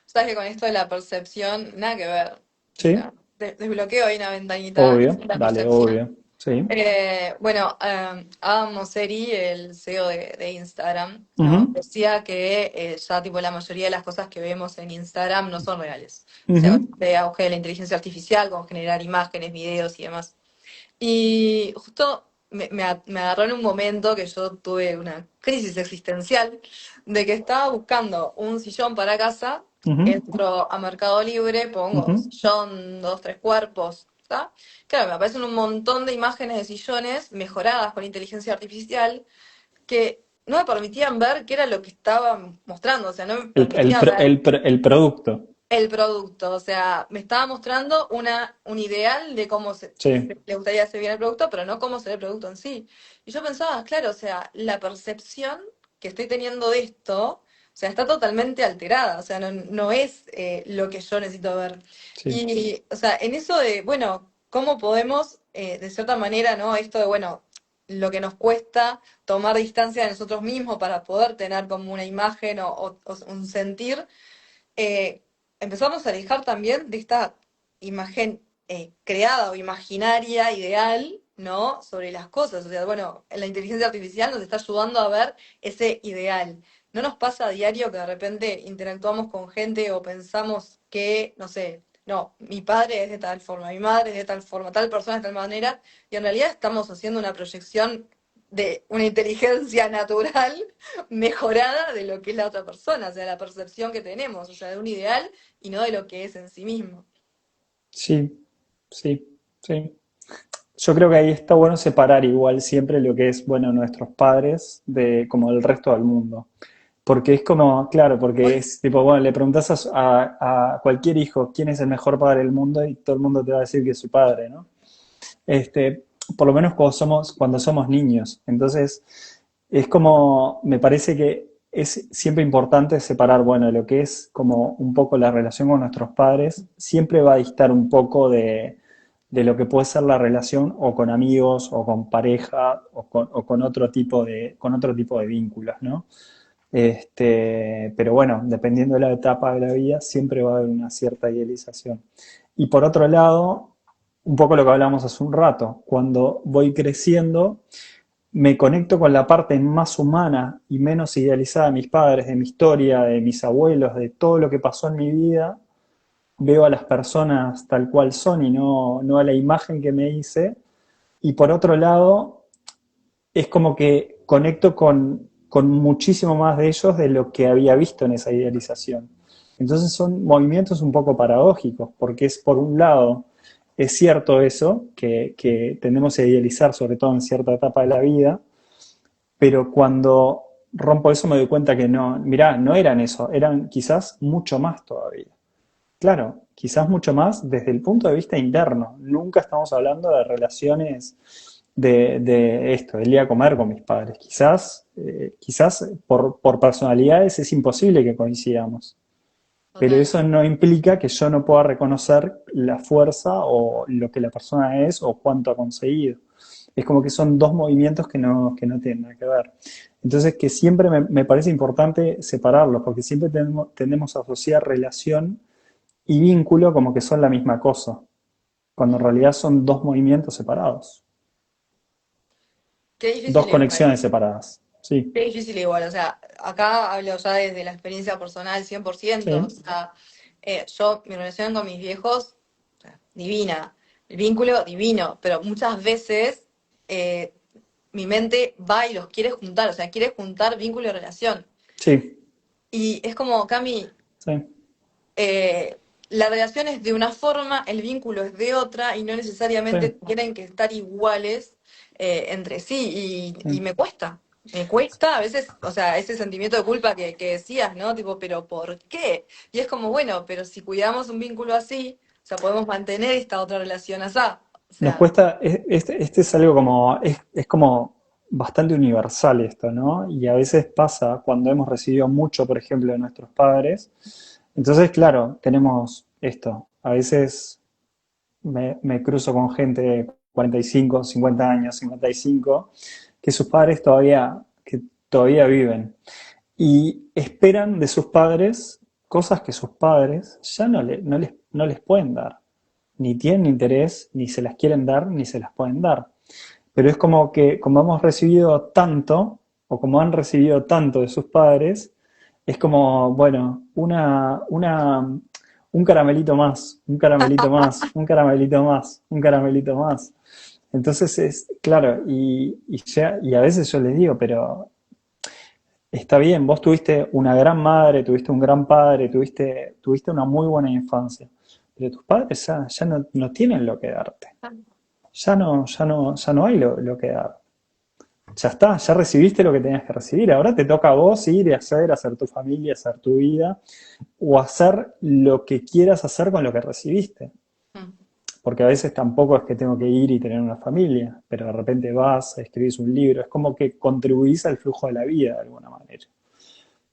Sabes que con esto de la percepción, nada que ver. O Sí, sea, desbloqueo ahí una ventanita, obvio, la dale, percepción. obvio, sí. Bueno, Adam Mosseri, el CEO de Instagram, ¿no? Ujú, Decía que ya tipo la mayoría de las cosas que vemos en Instagram no son reales. O sea, ujú, con este auge de la inteligencia artificial, como generar imágenes, videos y demás. Y justo me agarró en un momento que yo tuve una crisis existencial de que estaba buscando un sillón para casa, ujú, entro a Mercado Libre, pongo ujú. sillón, dos, tres cuerpos, ¿está? Claro, me aparecen un montón de imágenes de sillones mejoradas con inteligencia artificial que no me permitían ver qué era lo que estaban mostrando, o sea, no me El, el, permitía pro- ver el producto, el producto, o sea, me estaba mostrando un ideal de cómo sí, le gustaría ser bien el producto, pero no cómo ser el producto en sí. Y yo pensaba, claro, o sea, la percepción que estoy teniendo de esto, o sea, está totalmente alterada, o sea, no es lo que yo necesito ver. sí, Y, o sea, en eso de, bueno, ¿cómo podemos, de cierta manera, ¿no? Esto de, bueno, lo que nos cuesta tomar distancia de nosotros mismos para poder tener como una imagen o un sentir eh, empezamos a alejar también de esta imagen creada o imaginaria, ideal, ¿no? Sobre las cosas. O sea, bueno, la inteligencia artificial nos está ayudando a ver ese ideal. ¿No nos pasa a diario que de repente interactuamos con gente o pensamos que, no sé, no, mi padre es de tal forma, mi madre es de tal forma, tal persona es de tal manera, y en realidad estamos haciendo una proyección de una inteligencia natural mejorada de lo que es la otra persona, o sea, la percepción que tenemos, o sea, de un ideal y no de lo que es en sí mismo. Sí, sí, sí. Yo creo que ahí está bueno separar igual siempre lo que es, bueno, nuestros padres de como el resto del mundo. Porque es como, claro, porque Uy, es tipo, bueno, le preguntas a cualquier hijo quién es el mejor padre del mundo y todo el mundo te va a decir que es su padre, ¿no? Este, por lo menos cuando somos niños. Entonces, es como, me parece que es siempre importante separar, bueno, lo que es como un poco la relación con nuestros padres, siempre va a distar un poco de lo que puede ser la relación o con amigos o con pareja o con otro tipo de vínculos, ¿no? Pero bueno, dependiendo de la etapa de la vida, siempre va a haber una cierta idealización. Y por otro lado, un poco lo que hablamos hace un rato, cuando voy creciendo, me conecto con la parte más humana y menos idealizada de mis padres, de mi historia, de mis abuelos, de todo lo que pasó en mi vida. Veo a las personas tal cual son y no a la imagen que me hice. Y por otro lado, es como que conecto con muchísimo más de ellos de lo que había visto en esa idealización. Entonces son movimientos un poco paradójicos, porque es por un lado, es cierto eso, que tendemos a idealizar, sobre todo en cierta etapa de la vida, pero cuando rompo eso me doy cuenta que no, mirá, no eran eso, eran quizás mucho más todavía. Claro, quizás mucho más desde el punto de vista interno. Nunca estamos hablando de relaciones de esto, el ir a comer con mis padres. Quizás por personalidades es imposible que coincidamos, pero total. eso no implica que yo no pueda reconocer la fuerza o lo que la persona es o cuánto ha conseguido. Es como que son dos movimientos que no tienen nada que ver. Entonces, que siempre me parece importante separarlos, porque siempre tendemos a asociar relación y vínculo como que son la misma cosa, cuando en realidad son dos movimientos separados, Qué dos difícil igual. conexiones separadas. Sí, Qué difícil igual. O sea, acá hablo ya desde la experiencia personal 100%. O sí, sea, mi relación con mis viejos, o sea, divina. El vínculo, divino. Pero muchas veces eh, mi mente va y los quiere juntar. O sea, quiere juntar vínculo y relación. sí, Y es como, Cami, sí, eh, la relación es de una forma, el vínculo es de otra y no sí, necesariamente tienen que estar iguales entre sí y sí. me cuesta a veces, o sea, ese sentimiento de culpa que decías, ¿no? Tipo, pero ¿por qué? Y es como, bueno, pero si cuidamos un vínculo así, o sea, podemos mantener esta otra relación así, o Nos sea, cuesta, este es algo como, es como bastante universal esto, ¿no? Y a veces pasa cuando hemos recibido mucho, por ejemplo, de nuestros padres. Entonces, claro, tenemos esto. A veces me cruzo con gente de 45, 50 años, 55, que sus padres que todavía viven y esperan de sus padres cosas que sus padres ya no les pueden dar. Ni tienen interés, ni se las quieren dar, ni se las pueden dar. Pero es como que, como hemos recibido tanto, o como han recibido tanto de sus padres, es como, bueno, un caramelito más, un caramelito más, un caramelito más, un caramelito más. Entonces es, claro, y a veces yo les digo, pero está bien, vos tuviste una gran madre, tuviste un gran padre, tuviste una muy buena infancia, pero tus padres ya no tienen lo que darte. Ya no hay lo que dar. Ya está, ya recibiste lo que tenías que recibir. Ahora te toca a vos ir y hacer tu familia, hacer tu vida, o hacer lo que quieras hacer con lo que recibiste. Porque a veces tampoco es que tengo que ir y tener una familia, pero de repente vas, escribís un libro, es como que contribuís al flujo de la vida de alguna manera.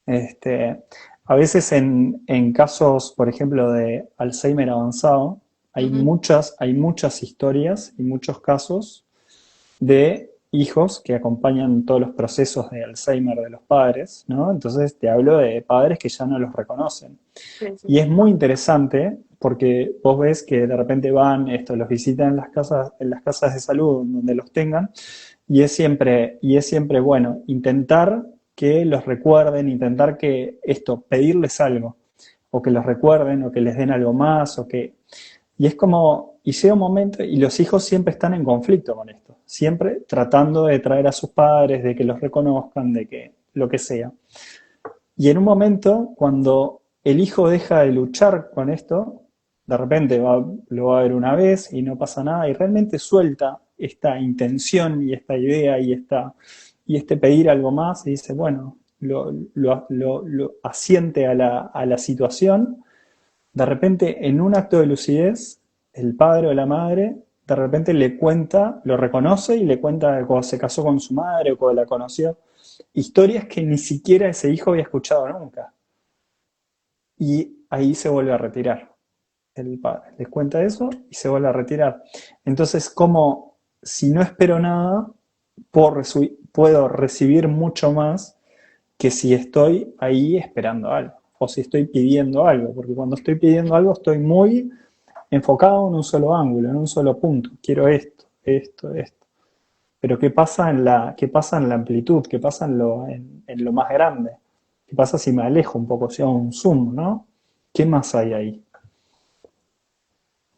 Este, a veces en casos, por ejemplo, de Alzheimer avanzado, ujú. hay muchas historias y muchos casos de hijos que acompañan todos los procesos de Alzheimer de los padres, ¿no? Entonces te hablo de padres que ya no los reconocen. Sí, sí, Y es sí. muy interesante porque vos ves que de repente los visitan en las casas de salud donde los tengan, y es siempre bueno intentar que los recuerden, intentar que pedirles algo, o que los recuerden, o que les den algo más, y es como, y llega un momento, y los hijos siempre están en conflicto con esto, siempre tratando de traer a sus padres, de que los reconozcan, de que lo que sea. Y en un momento, cuando el hijo deja de luchar con esto, De repente lo va a ver una vez y no pasa nada y realmente suelta esta intención y esta idea y este pedir algo más y dice, bueno, lo asiente a la situación. De repente, en un acto de lucidez, el padre o la madre de repente le cuenta, lo reconoce y le cuenta de cuando se casó con su madre o cuando la conoció, historias que ni siquiera ese hijo había escuchado nunca. Y ahí se vuelve a retirar el padre. Les cuenta eso y se vuelve a retirar. Entonces, como si no espero nada, puedo recibir mucho más que si estoy ahí esperando algo o si estoy pidiendo algo, porque cuando estoy pidiendo algo estoy muy enfocado en un solo ángulo, en un solo punto. Quiero esto, esto, esto. Pero qué pasa en la amplitud? ¿Qué pasa en lo más grande? ¿Qué pasa si me alejo un poco, si hago un zoom, ¿no? ¿Qué más hay ahí?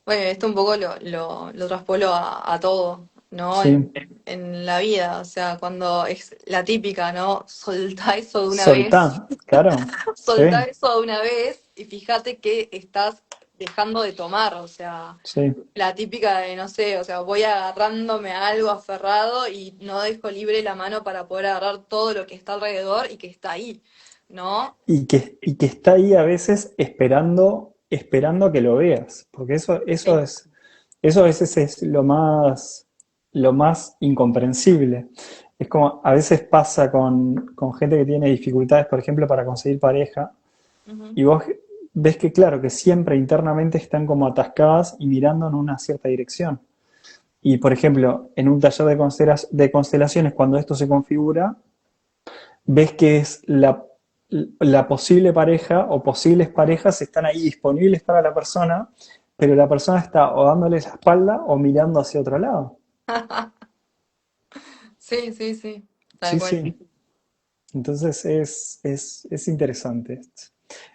Bueno, esto un poco lo traspolo a todo, ¿no? Sí, En la vida, o sea, cuando es la típica, ¿no? Soltá eso de una vez, soltá, claro, sí, soltá eso de una vez y fíjate que estás dejando de tomar, o sea, sí. la típica de, no sé, o sea, voy agarrándome a algo aferrado y no dejo libre la mano para poder agarrar todo lo que está alrededor y que está ahí, ¿no? Y que está ahí a veces esperando a que lo veas, porque Sí. eso a veces es lo más incomprensible. Es como a veces pasa con gente que tiene dificultades, por ejemplo, para conseguir pareja, Ujú. y vos ves que, claro, que siempre internamente están como atascadas y mirando en una cierta dirección. Y, por ejemplo, en un taller de constelaciones, cuando esto se configura, ves que es la posible pareja o posibles parejas están ahí disponibles para la persona, pero la persona está o dándole la espalda o mirando hacia otro lado. Sí, sí, sí, tal Sí, cual. sí. Entonces es interesante esto.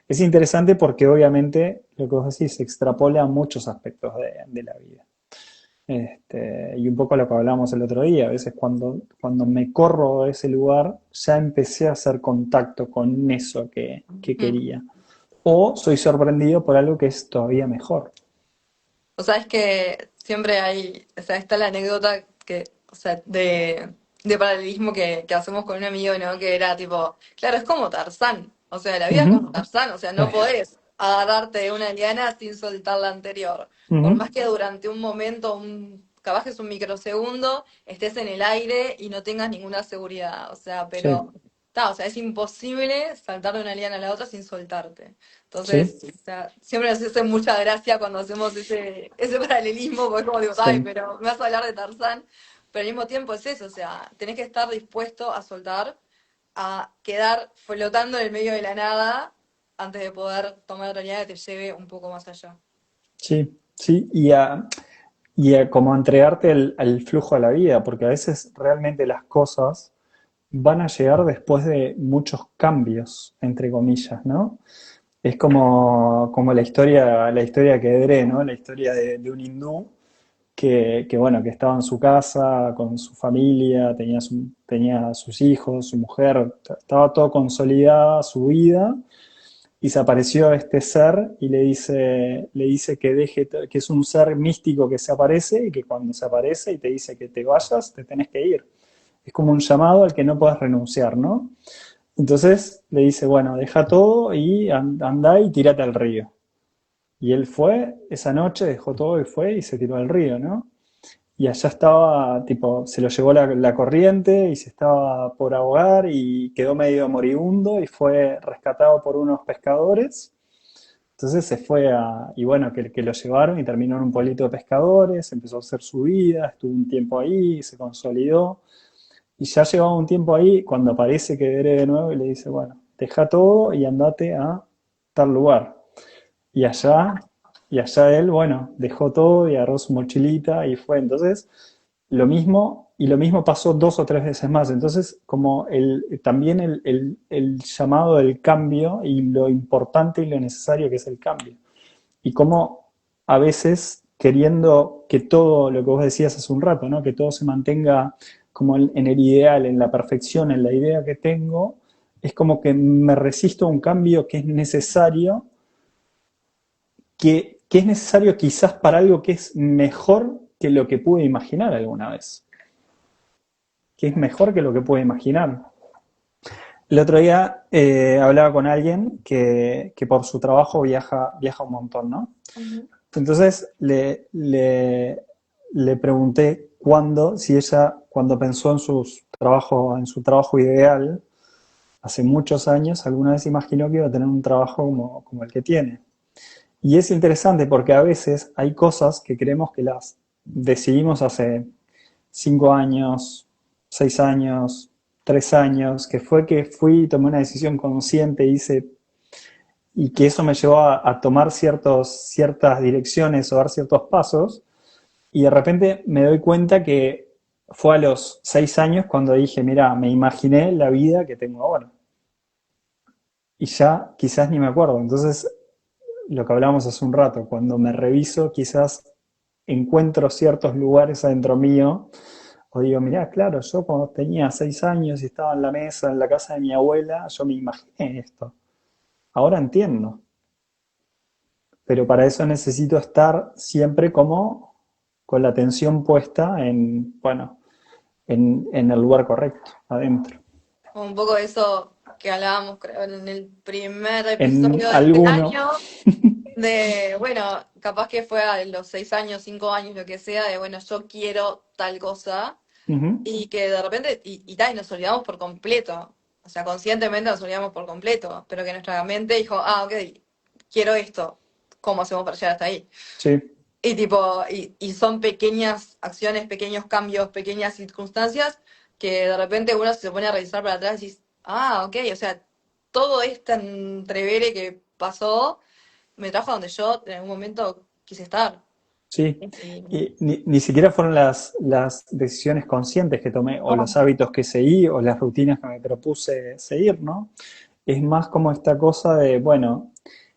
Es interesante porque obviamente lo que vos decís se extrapola a muchos aspectos de la vida. Y un poco lo que hablábamos el otro día, a veces cuando me corro de ese lugar ya empecé a hacer contacto con eso que Mm. quería. O soy sorprendido por algo que es todavía mejor. O sea, es que siempre hay, o sea, está la anécdota que, o sea, de paralelismo que hacemos con un amigo, ¿no? Que era tipo, claro, es como Tarzán, o sea, la vida es como Ujú. Tarzán, o sea, no Eh, podés agarrarte de una liana sin soltar la anterior. Por ujú. más que durante un momento, capaz que es un microsegundo, estés en el aire y no tengas ninguna seguridad, o sea, Sí, pero, o sea, es imposible saltar de una liana a la otra sin soltarte. Entonces, sí, o sea, siempre nos hace mucha gracia cuando hacemos ese paralelismo, porque como digo, ay, sí, pero me vas a hablar de Tarzán, pero al mismo tiempo es eso, o sea, tenés que estar dispuesto a soltar, a quedar flotando en el medio de la nada antes de poder tomar otra línea que te lleve un poco más allá. sí, sí. Y a como entregarte al flujo de la vida, porque a veces realmente las cosas van a llegar después de muchos cambios, entre comillas, ¿no? Es como la historia que Edré, ¿no? La historia de un hindú bueno, que estaba en su casa con su familia, tenía sus hijos, su mujer, estaba todo consolidada su vida, y se apareció este ser y le dice que que es un ser místico que se aparece y que cuando se aparece y te dice que te vayas, te tenés que ir. Es como un llamado al que no puedes renunciar, ¿no? Entonces le dice, bueno, deja todo y anda y tírate al río. Y él fue esa noche, dejó todo y fue y se tiró al río, ¿no? Y allá estaba, tipo, se lo llevó la corriente y se estaba por ahogar y quedó medio moribundo y fue rescatado por unos pescadores. Entonces se fue y bueno, que lo llevaron y terminó en un pueblito de pescadores, empezó a hacer su vida, estuvo un tiempo ahí, se consolidó. Y ya llevaba un tiempo ahí, cuando aparece que Dere de nuevo y le dice, bueno, deja todo y andate a tal lugar. Y allá, y allá él, bueno, dejó todo y agarró su mochilita y fue. Entonces, lo mismo, y lo mismo pasó dos o tres veces más. Entonces, como también el llamado del cambio y lo importante y lo necesario que es el cambio. Y como a veces queriendo que todo, lo que vos decías hace un rato, ¿no? Que todo se mantenga como en el ideal, en la perfección, en la idea que tengo, es como que me resisto a un cambio que es necesario, que que es necesario quizás para algo que es mejor que lo que pude imaginar alguna vez. Que es mejor que lo que pude imaginar. El otro día hablaba con alguien que por su trabajo viaja un montón, ¿no? Ujú. Entonces le pregunté cuándo, si ella, cuando pensó en su trabajo ideal, hace muchos años, alguna vez imaginó que iba a tener un trabajo como el que tiene. Y es interesante porque a veces hay cosas que creemos que las decidimos hace 5 años, 6 años, 3 años, que fue que fui y tomé una decisión consciente, hice, y que eso me llevó a tomar ciertas direcciones o dar ciertos pasos, y de repente me doy cuenta que fue a los 6 años cuando dije, mira, me imaginé la vida que tengo ahora. Y ya quizás ni me acuerdo. Entonces, lo que hablábamos hace un rato, cuando me reviso, quizás encuentro ciertos lugares adentro mío, o digo, mirá, claro, yo cuando tenía 6 años y estaba en la mesa en la casa de mi abuela, yo me imaginé esto. Ahora entiendo. Pero para eso necesito estar siempre como con la atención puesta en, bueno, en el lugar correcto, adentro. Un poco de eso que hablábamos, creo, en el primer En episodio de este alguno. año, de, bueno, capaz que fue a los 6 años, 5 años, lo que sea, de, bueno, yo quiero tal cosa, Ujú. y que de repente, y nos olvidamos por completo, o sea, conscientemente nos olvidamos por completo, pero que nuestra mente dijo, ah, ok, quiero esto, ¿cómo hacemos para llegar hasta ahí? Sí, Y tipo, y son pequeñas acciones, pequeños cambios, pequeñas circunstancias que de repente uno se pone a revisar para atrás y dice, ah, ok, o sea, todo este entrevere que pasó me trajo a donde yo en algún momento quise estar. sí. Y- Y ni siquiera fueron las decisiones conscientes que tomé, o los no, hábitos que seguí, o las rutinas que me propuse seguir, ¿no? Es más como esta cosa de, bueno,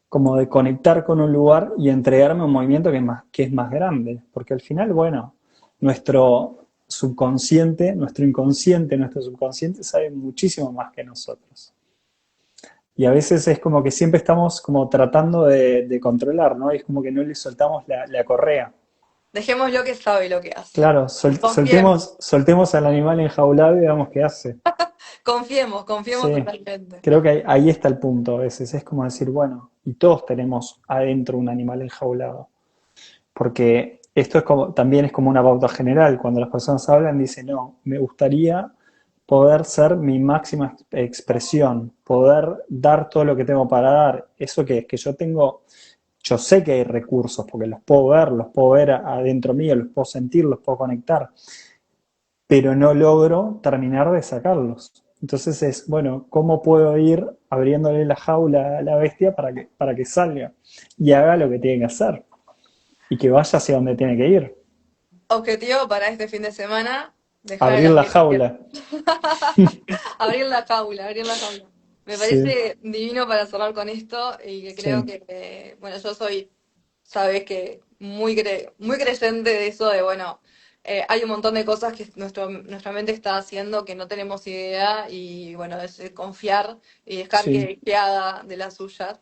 como de conectar con un lugar y entregarme a un movimiento que es más grande. Porque al final, bueno, nuestro subconsciente, nuestro subconsciente sabe muchísimo más que nosotros. Y a veces es como que siempre estamos como tratando de controlar, ¿no? Es como que no le soltamos la correa. dejémoslo que sabe lo que hace. Claro, Confiemos, soltemos al animal enjaulado y veamos qué hace. confiemos Sí, totalmente. creo que ahí está el punto a veces. Es como decir, bueno, y todos tenemos adentro un animal enjaulado. Porque esto también es como una pauta general. Cuando las personas hablan, dicen, no, me gustaría poder ser mi máxima expresión, poder dar todo lo que tengo para dar. Eso que es que yo sé que hay recursos, porque los puedo ver adentro mío, los puedo sentir, los puedo conectar, pero no logro terminar de sacarlos. Entonces es, bueno, ¿cómo puedo ir abriéndole la jaula a la bestia para que salga y haga lo que tiene que hacer y que vaya hacia donde tiene que ir? Objetivo para este fin de semana, dejar a Abrir la la bestia. jaula. Abrir la jaula, abrir la jaula. Me Sí, parece divino para cerrar con esto y que creo sí, que, bueno, yo soy, sabes que muy creyente de eso de, bueno, hay un montón de cosas que nuestra mente está haciendo que no tenemos idea y, bueno, es confiar y dejar sí, que haga de las suyas.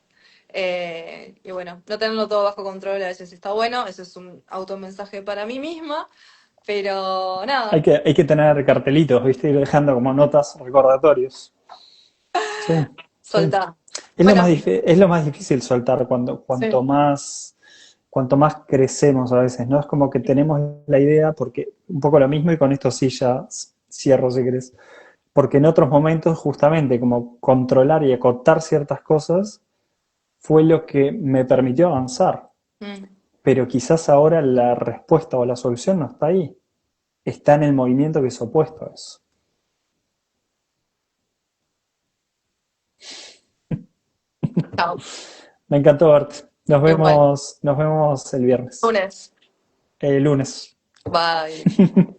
Y bueno, no tenerlo todo bajo control a veces está bueno, ese es un automensaje para mí misma, pero Hay nada, que, hay que tener cartelitos, ¿viste? Ir dejando como notas, recordatorios. Sí, sí. soltá. Es lo Bueno, es lo más difícil soltar cuanto sí. más, cuanto más crecemos a veces, ¿no? Es como que tenemos la idea, porque un poco lo mismo, y con esto sí ya cierro si querés, porque en otros momentos justamente como controlar y acotar ciertas cosas fue lo que me permitió avanzar, Mm. pero quizás ahora la respuesta o la solución no está ahí, está en el movimiento que es opuesto a eso. Chao. Me encantó verte. Nos Igual. vemos, nos vemos el viernes. Lunes. Lunes. Bye.